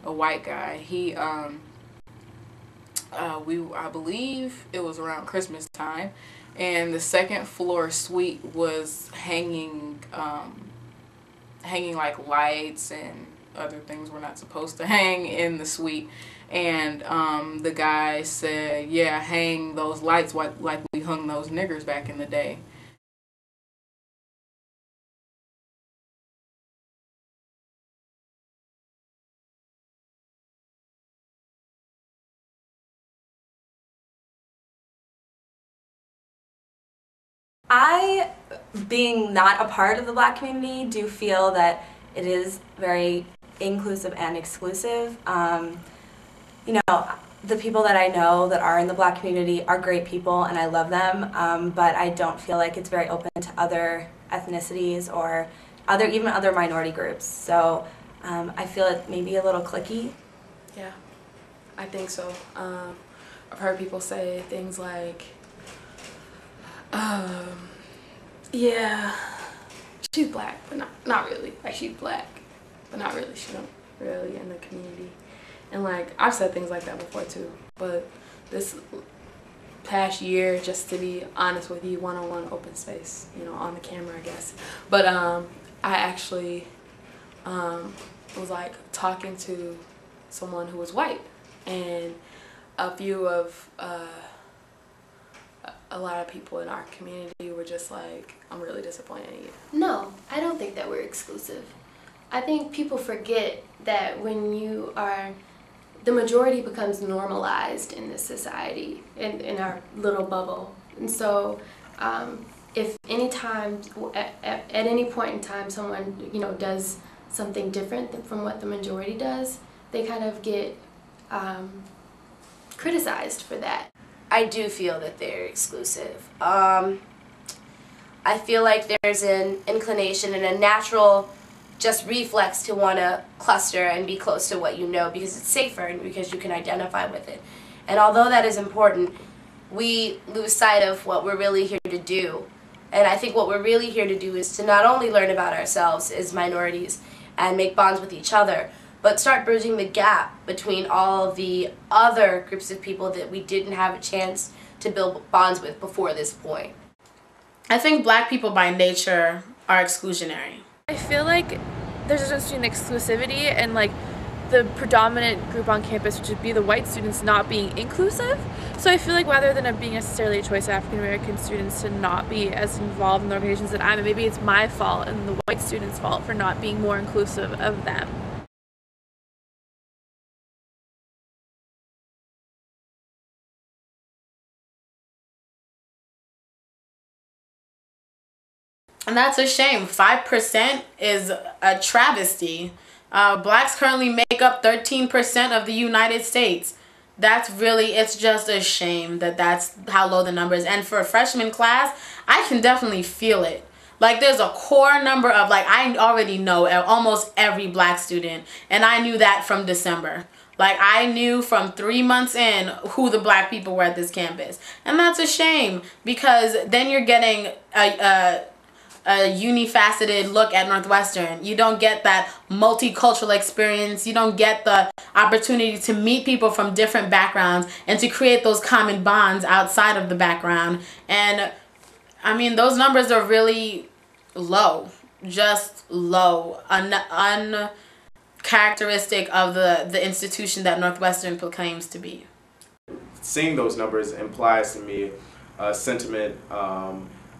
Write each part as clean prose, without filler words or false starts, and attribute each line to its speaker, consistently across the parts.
Speaker 1: a white guy. He I believe it was around Christmas time, and the second floor suite was hanging like lights and other things we're not supposed to hang in the suite. And the guy said, yeah, hang those lights like we hung those niggers back in the day.
Speaker 2: I, being not a part of the Black community, do feel that it is very inclusive and exclusive. You know, the people that I know that are in the Black community are great people and I love them, but I don't feel like it's very open to other ethnicities or even other minority groups. So I feel it may be a little cliquey.
Speaker 3: Yeah, I think so. I've heard people say things like, yeah, she's Black, but not really. Like, she's Black, but not really. She don't really in the community. And like, I've said things like that before too. But this past year, just to be honest with you, one-on-one open space, you know, on the camera, I guess. But I actually was like talking to someone who was white, and a lot of people in our community were just like, I'm really disappointed in you.
Speaker 4: No, I don't think that we're exclusive. I think people forget that when you are, the majority becomes normalized in this society, in our little bubble. And so if any time, at any point in time, someone, you know, does something different from what the majority does, they kind of get criticized for that.
Speaker 5: I do feel that they're exclusive. I feel like there's an inclination and a natural just reflex to want to cluster and be close to what you know because it's safer and because you can identify with it. And although that is important, we lose sight of what we're really here to do. And I think what we're really here to do is to not only learn about ourselves as minorities and make bonds with each other, but start bridging the gap between all the other groups of people that we didn't have a chance to build bonds with before this point.
Speaker 6: I think Black people by nature are exclusionary.
Speaker 7: I feel like there's a difference between exclusivity and like the predominant group on campus, which would be the white students, not being inclusive. So I feel like rather than it being necessarily a choice of African American students to not be as involved in the organizations that I'm in, maybe it's my fault and the white students' fault for not being more inclusive of them.
Speaker 6: And that's a shame. 5% is a travesty. Blacks currently make up 13% of the United States. That's really, it's just a shame that that's how low the number is. And for a freshman class, I can definitely feel it. Like, there's a core number of, like, I already know almost every Black student. And I knew that from December. Like, I knew from 3 months in who the Black people were at this campus. And that's a shame because then you're getting a unifaceted look at Northwestern. You don't get that multicultural experience. You don't get the opportunity to meet people from different backgrounds and to create those common bonds outside of the background. And I mean, those numbers are really low, just low, uncharacteristic of the institution that Northwestern proclaims to be.
Speaker 8: Seeing those numbers implies to me a sentiment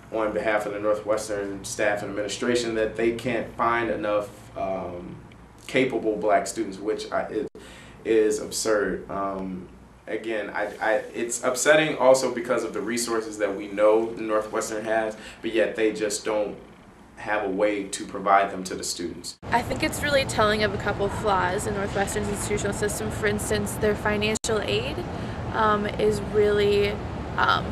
Speaker 8: on behalf of the Northwestern staff and administration that they can't find enough capable Black students, which is absurd. Again, it's upsetting also because of the resources that we know Northwestern has, but yet they just don't have a way to provide them to the students.
Speaker 7: I think it's really telling of a couple of flaws in Northwestern's institutional system. For instance, their financial aid is really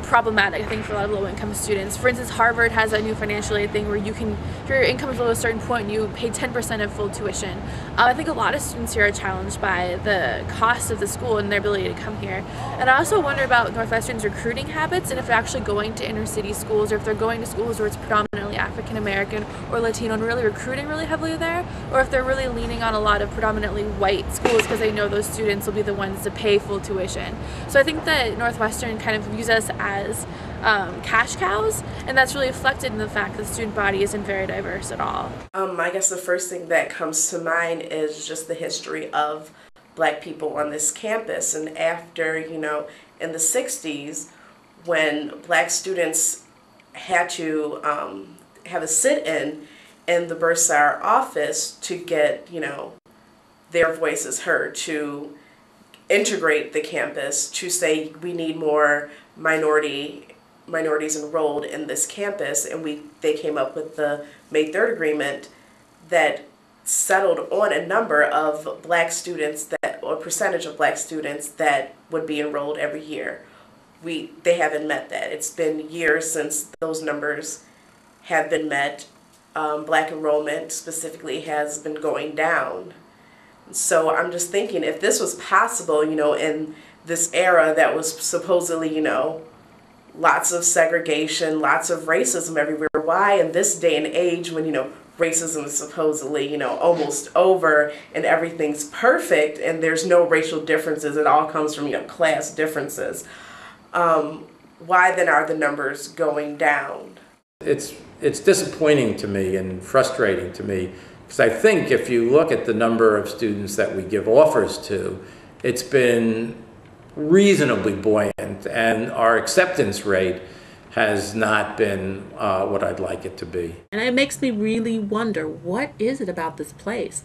Speaker 7: problematic, I think, for a lot of low-income students. For instance, Harvard has a new financial aid thing where you can, if your income is below a certain point, you pay 10% of full tuition. I think a lot of students here are challenged by the cost of the school and their ability to come here. And I also wonder about Northwestern's recruiting habits and if they're actually going to inner city schools or if they're going to schools where it's predominantly predominantly African American or Latino and really recruiting really heavily there, or if they're really leaning on a lot of predominantly white schools because they know those students will be the ones to pay full tuition. So I think that Northwestern kind of views us as cash cows, and that's really reflected in the fact that the student body isn't very diverse at all.
Speaker 9: I guess the first thing that comes to mind is just the history of Black people on this campus. And after, in the 60s, when Black students had to have a sit-in the bursar office to get, their voices heard, to integrate the campus, to say we need more minorities enrolled in this campus, and they came up with the May 3rd agreement that settled on a number of Black students or percentage of Black students that would be enrolled every year. They haven't met that. It's been years since those numbers have been met. Black enrollment specifically has been going down. So I'm just thinking, if this was possible, in this era that was supposedly, lots of segregation, lots of racism everywhere, why in this day and age when, racism is supposedly, almost over and everything's perfect and there's no racial differences, it all comes from, class differences, why then are the numbers going down?
Speaker 10: It's disappointing to me and frustrating to me, because I think if you look at the number of students that we give offers to, it's been reasonably buoyant, and our acceptance rate has not been what I'd like it to be.
Speaker 11: And it makes me really wonder, what is it about this place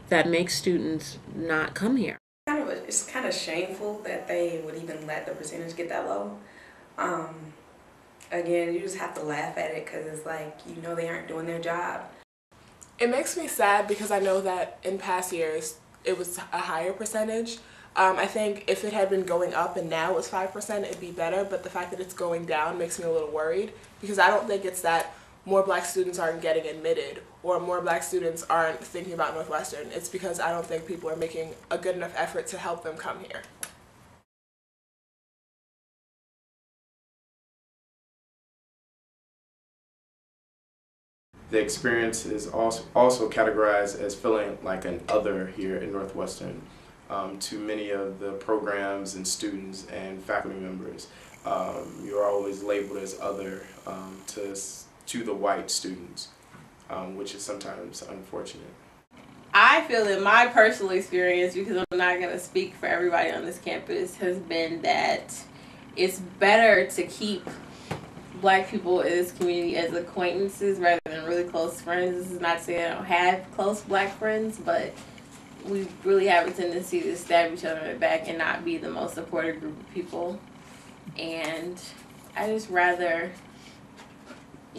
Speaker 11: that makes students not come here?
Speaker 12: It's kind of shameful that they would even let the percentage get that low. Again, you just have to laugh at it because it's like, they aren't doing their job.
Speaker 13: It makes me sad because I know that in past years it was a higher percentage. I think if it had been going up and now it's 5%, it'd be better, but the fact that it's going down makes me a little worried, because I don't think it's that more Black students aren't getting admitted or more Black students aren't thinking about Northwestern. It's because I don't think people are making a good enough effort to help them come here.
Speaker 8: The experience is also categorized as feeling like an other here in Northwestern. To many of the programs and students and faculty members, you're always labeled as other to the white students, which is sometimes unfortunate.
Speaker 14: I feel that my personal experience, because I'm not going to speak for everybody on this campus, has been that it's better to keep Black people in this community as acquaintances rather than really close friends. This is not to say I don't have close Black friends, but we really have a tendency to stab each other in the back and not be the most supportive group of people. And I just rather,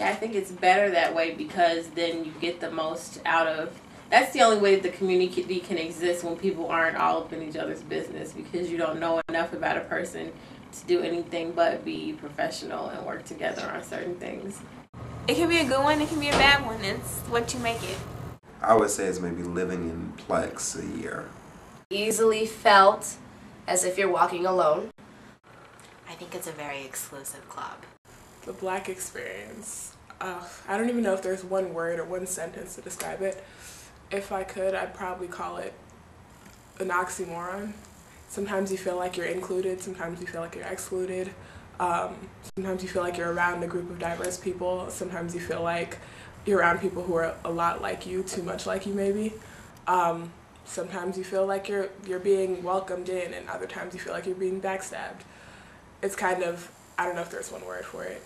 Speaker 14: I think it's better that way, because then you get the most out of, that's the only way that the community can exist, when people aren't all up in each other's business, because you don't know enough about a person to do anything but be professional and work together on certain things.
Speaker 15: It can be a good one, it can be a bad one. It's what you make it.
Speaker 16: I would say it's maybe living in Plex a year.
Speaker 5: Easily felt as if you're walking alone.
Speaker 17: I think it's a very exclusive club.
Speaker 13: The Black experience. I don't even know if there's one word or one sentence to describe it. If I could, I'd probably call it an oxymoron. Sometimes you feel like you're included, sometimes you feel like you're excluded. Sometimes you feel like you're around a group of diverse people. Sometimes you feel like you're around people who are a lot like you, too much like you maybe. Sometimes you feel like you're being welcomed in, and other times you feel like you're being backstabbed. It's kind of, I don't know if there's one word for it.